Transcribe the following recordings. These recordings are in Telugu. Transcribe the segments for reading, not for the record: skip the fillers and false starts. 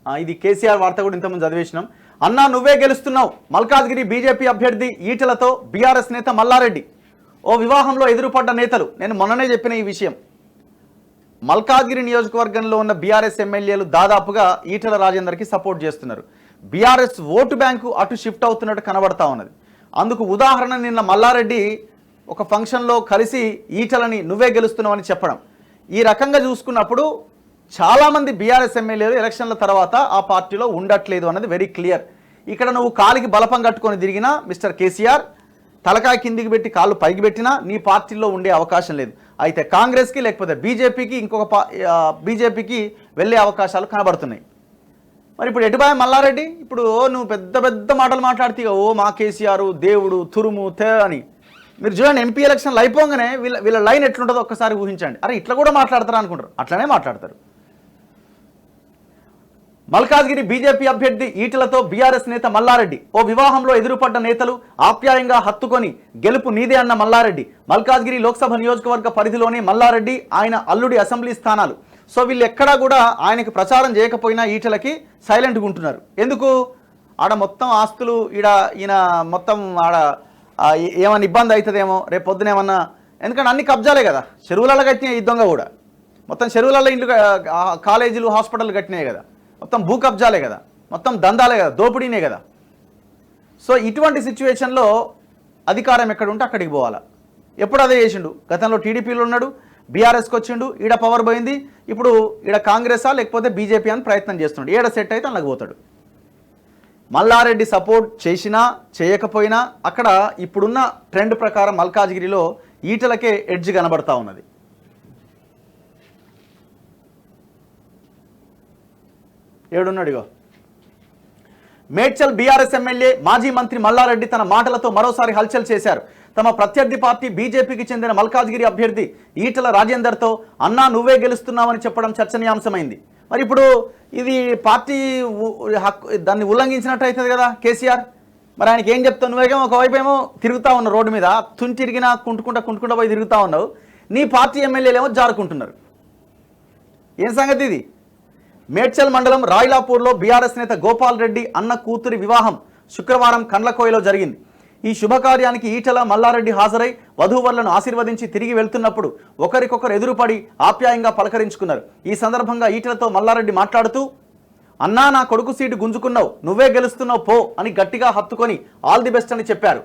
ఇది కేసీఆర్ వార్త కూడా ఇంతకుముందు చదివేసినాం. అన్నా నువ్వే గెలుస్తున్నావు, మల్కాజ్గిరి బీజేపీ అభ్యర్థి ఈటలతో బీఆర్ఎస్ నేత మల్లారెడ్డి. ఓ వివాహంలో ఎదురుపడ్డ నేతలు. నేను మొన్ననే చెప్పిన ఈ విషయం. మల్కాజ్గిరి నియోజకవర్గంలో ఉన్న బీఆర్ఎస్ ఎమ్మెల్యేలు దాదాపుగా ఈటల రాజేందర్కి సపోర్ట్ చేస్తున్నారు. బీఆర్ఎస్ ఓటు బ్యాంకు అటు షిఫ్ట్ అవుతున్నట్టు కనబడతా ఉన్నది. అందుకు ఉదాహరణ నిన్న మల్లారెడ్డి ఒక ఫంక్షన్లో కలిసి ఈటలని నువ్వే గెలుస్తున్నావు అని చెప్పడం. ఈ రకంగా చూసుకున్నప్పుడు చాలామంది బీఆర్ఎస్ ఎమ్మెల్యేలు ఎలక్షన్ల తర్వాత ఆ పార్టీలో ఉండట్లేదు అన్నది వెరీ క్లియర్. ఇక్కడ నువ్వు కాలికి బలపం కట్టుకొని తిరిగినా మిస్టర్ కేసీఆర్, తలకాయ కిందికి పెట్టి కాళ్ళు పైకి పెట్టినా నీ పార్టీలో ఉండే అవకాశం లేదు. అయితే కాంగ్రెస్కి లేకపోతే బీజేపీకి బీజేపీకి వెళ్ళే అవకాశాలు కనబడుతున్నాయి. మరి ఇప్పుడు ఎటుబాయ మల్లారెడ్డి? ఇప్పుడు నువ్వు పెద్ద పెద్ద మాటలు మాట్లాడితే ఓ మా కేసీఆర్ దేవుడు తురుము అని. మీరు చూడండి, ఎంపీ ఎలక్షన్లు అయిపోగానే వీళ్ళ లైన్ ఎట్లుంటుందో ఒక్కసారి ఊహించండి. అరే ఇట్లా కూడా మాట్లాడతారా అనుకుంటారు. అట్లనే మాట్లాడతారు. మల్కాజ్గిరి బీజేపీ అభ్యర్థి ఈటలతో బీఆర్ఎస్ నేత మల్లారెడ్డి. ఓ వివాహంలో ఎదురుపడ్డ నేతలు ఆప్యాయంగా హత్తుకొని గెలుపు నీదే అన్న మల్లారెడ్డి. మల్కాజ్గిరి లోక్సభ నియోజకవర్గ పరిధిలోనే మల్లారెడ్డి, ఆయన అల్లుడి అసెంబ్లీ స్థానాలు. సో వీళ్ళు ఎక్కడా కూడా ఆయనకు ప్రచారం చేయకపోయినా ఈటలకి సైలెంట్గా ఉంటున్నారు. ఎందుకు? ఆడ మొత్తం ఆస్తులు ఈయన మొత్తం ఆడ ఏమైనా ఇబ్బంది అవుతుందేమో రేపు పొద్దున ఏమన్నా. ఎందుకంటే అన్ని కబ్జాలే కదా. చెరువులలో కట్టినాయి ఈ దొంగ కూడా. మొత్తం చెరువులలో ఇండ్లు, కాలేజీలు, హాస్పిటల్ కట్టినాయి కదా. మొత్తం భూ కబ్జాలే కదా, మొత్తం దందాలే కదా, దోపిడీనే కదా. సో ఇటువంటి సిచ్యువేషన్లో అధికారం ఎక్కడ ఉంటే అక్కడికి పోవాలా. ఎప్పుడు అదే చేసిండు. గతంలో టీడీపీలో ఉన్నాడు, బీఆర్ఎస్కి వచ్చిండు, ఈడ పవర్ పోయింది. ఇప్పుడు ఈడ కాంగ్రెసా లేకపోతే బీజేపీ అని ప్రయత్నం చేస్తున్నాడు. ఈడ సెట్ అయితే అందులోకి పోతాడు. మల్లారెడ్డి సపోర్ట్ చేసినా చేయకపోయినా అక్కడ ఇప్పుడున్న ట్రెండ్ ప్రకారం మల్కాజ్గిరిలో ఈటలకే ఎడ్జ్ కనబడతా ఉన్నది. ఏడున్నాడుగో. మేడ్చల్ బీఆర్ఎస్ ఎమ్మెల్యే మాజీ మంత్రి మల్లారెడ్డి తన మాటలతో మరోసారి హల్చల్ చేశారు. తమ ప్రత్యర్థి పార్టీ బీజేపీకి చెందిన మల్కాజ్గిరి అభ్యర్థి ఈటల రాజేందర్తో అన్నా నువ్వే గెలుస్తున్నావని చెప్పడం చర్చనీయాంశమైంది. మరి ఇప్పుడు ఇది పార్టీ దాన్ని ఉల్లంఘించినట్టు అవుతుంది కదా కేసీఆర్. మరి ఆయనకి ఏం చెప్తావు? నువ్వేమో ఒకవైపు ఏమో తిరుగుతూ ఉన్నావు రోడ్డు మీద, తుంటిరిగినా కుంటుకుంటా పోయి తిరుగుతూ ఉన్నావు. నీ పార్టీ ఎమ్మెల్యేలు ఏమో జారుకుంటున్నారు. ఏం సంగతి ఇది? మేడ్చల్ మండలం రాయిలాపూర్లో బీఆర్ఎస్ నేత గోపాల్ రెడ్డి అన్న కూతురి వివాహం శుక్రవారం కండ్లకోయలో జరిగింది. ఈ శుభకార్యానికి ఈటల, మల్లారెడ్డి హాజరై వధూవరులను ఆశీర్వదించి తిరిగి వెళ్తున్నప్పుడు ఒకరికొకరు ఎదురుపడి ఆప్యాయంగా పలకరించుకున్నారు. ఈ సందర్భంగా ఈటలతో మల్లారెడ్డి మాట్లాడుతూ, అన్నా నా కొడుకు సీటు గుంజుకున్నావు, నువ్వే గెలుస్తున్నావు పో అని గట్టిగా హత్తుకొని ఆల్ ది బెస్ట్ అని చెప్పారు.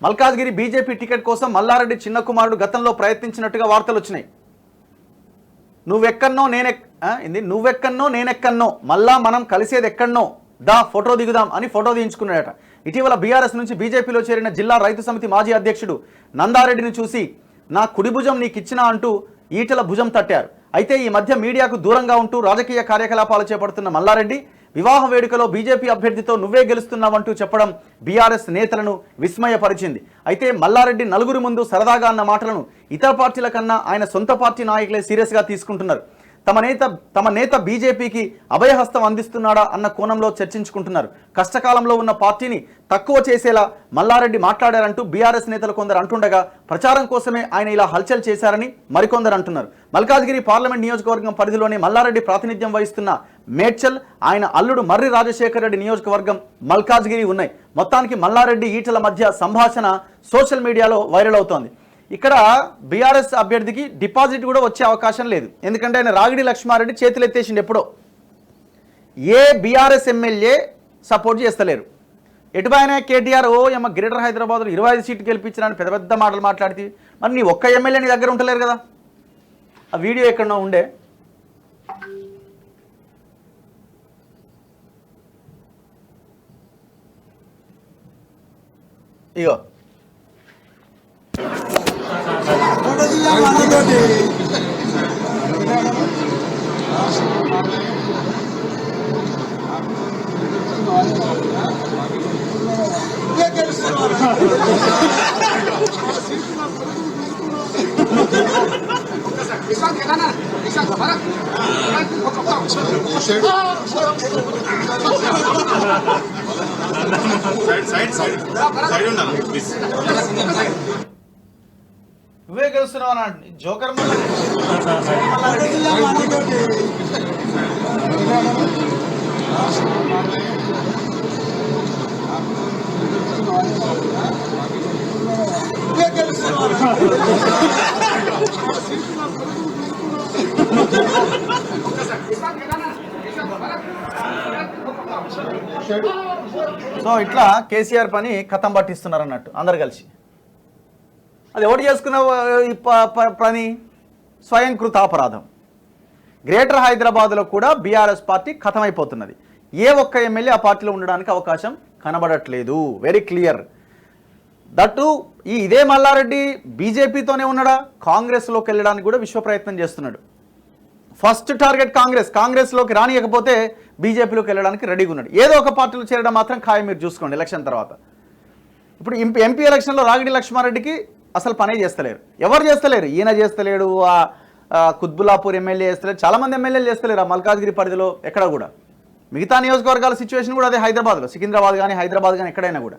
మల్కాజ్గిరి బీజేపీ టికెట్ కోసం మల్లారెడ్డి చిన్న కుమారుడు గతంలో ప్రయత్నించినట్టుగా వార్తలు వచ్చినాయి. నువ్వెక్కన్నో నేనెక్కన్నో మళ్ళా మనం కలిసేది ఎక్కడనో, దా ఫోటో దిగుదాం అని ఫోటో తీయించుకున్నాడట. ఇటీవల బీఆర్ఎస్ నుంచి బీజేపీలో చేరిన జిల్లా రైతు సమితి మాజీ అధ్యక్షుడు నందారెడ్డిని చూసి నా కుడి భుజం నీకిచ్చినా అంటూ ఈటల భుజం తట్టారు. అయితే ఈ మధ్య మీడియాకు దూరంగా ఉంటూ రాజకీయ కార్యకలాపాలు చేపడుతున్న మల్లారెడ్డి వివాహ వేడుకలో బీజేపీ అభ్యర్థితో నువ్వే గెలుస్తున్నావంటూ చెప్పడం బీఆర్ఎస్ నేతలను విస్మయపరిచింది. అయితే మల్లారెడ్డి నలుగురి ముందు సరదాగా అన్న మాటలను ఇతర పార్టీల కన్నా ఆయన సొంత పార్టీ నాయకులే సీరియస్గా తీసుకుంటున్నారు. తమ నేత బీజేపీకి అభయహస్తం అందిస్తున్నాడా అన్న కోణంలో చర్చించుకుంటున్నారు. కష్టకాలంలో ఉన్న పార్టీని తక్కువ చేసేలా మల్లారెడ్డి మాట్లాడారంటూ బీఆర్ఎస్ నేతలు కొందరు అంటుండగా ప్రచారం కోసమే ఆయన ఇలా హల్చల్ చేశారని మరికొందరు అంటున్నారు. మల్కాజ్గిరి పార్లమెంట్ నియోజకవర్గం పరిధిలోనే మల్లారెడ్డి ప్రాతినిధ్యం వహిస్తున్న మేడ్చల్, ఆయన అల్లుడు మర్రి రాజశేఖర్ రెడ్డి నియోజకవర్గం మల్కాజ్గిరి ఉన్నాయి. మొత్తానికి మల్లారెడ్డి ఈటల మధ్య సంభాషణ సోషల్ మీడియాలో వైరల్ అవుతోంది. ఇక్కడ బీఆర్ఎస్ అభ్యర్థికి డిపాజిట్ కూడా వచ్చే అవకాశం లేదు. ఎందుకంటే ఆయన రాగిడి లక్ష్మారెడ్డి చేతులు ఎత్తేసిండు. ఎప్పుడో ఏ బీఆర్ఎస్ ఎమ్మెల్యే సపోర్ట్ చేస్తలేరు. ఎటుపైన కేటీఆర్ గ్రేటర్ హైదరాబాద్లో 25 సీట్లు గెలిపించడానికి పెద్ద పెద్ద మాటలు మాట్లాడితే మరి నీ ఒక్క ఎమ్మెల్యే నీ దగ్గర ఉంటలేరు కదా. ఆ వీడియో ఎక్కడో ఉండే. ఇగో నువ్వే గెలుస్తున్నావు అని జోకర్ సో ఇట్లా కేసీఆర్ పని కథం పట్టిస్తున్నారు అన్నట్టు అందరు కలిసి. అది ఎవరు చేసుకున్న పని? స్వయంకృతాపరాధం. గ్రేటర్ హైదరాబాద్లో కూడా బీఆర్ఎస్ పార్టీ ఖతమైపోతున్నది. ఏ ఒక్క ఎమ్మెల్యే ఆ పార్టీలో ఉండడానికి అవకాశం కనబడట్లేదు. Very clear. దట్టు ఇదే మల్లారెడ్డి బీజేపీతోనే ఉన్నాడా, కాంగ్రెస్లోకి వెళ్ళడానికి కూడా విశ్వ ప్రయత్నం చేస్తున్నాడు. ఫస్ట్ టార్గెట్ కాంగ్రెస్లోకి రానియకపోతే బీజేపీలోకి వెళ్ళడానికి రెడీగా ఉన్నాడు. ఏదో ఒక పార్టీలో చేరడం మాత్రం ఖాయం. మీరు చూసుకోండి ఎలక్షన్ తర్వాత. ఇప్పుడు ఎంపీ ఎలక్షన్లో రాగిడి లక్ష్మారెడ్డికి అసలు పనే చేస్తలేరు. ఎవరు చేస్తలేరు? ఈయన చేస్తలేడు, కుత్బుల్లాపూర్ ఎమ్మెల్యే చేస్తలేరు, చాలామంది ఎమ్మెల్యేలు చేస్తలేరు ఆ మల్కాజ్గిరి పరిధిలో ఎక్కడ కూడా. మిగతా నియోజకవర్గాల సిచ్యువేషన్ కూడా అదే. హైదరాబాద్లో, సికింద్రాబాద్ కానీ హైదరాబాద్ కానీ ఎక్కడైనా కూడా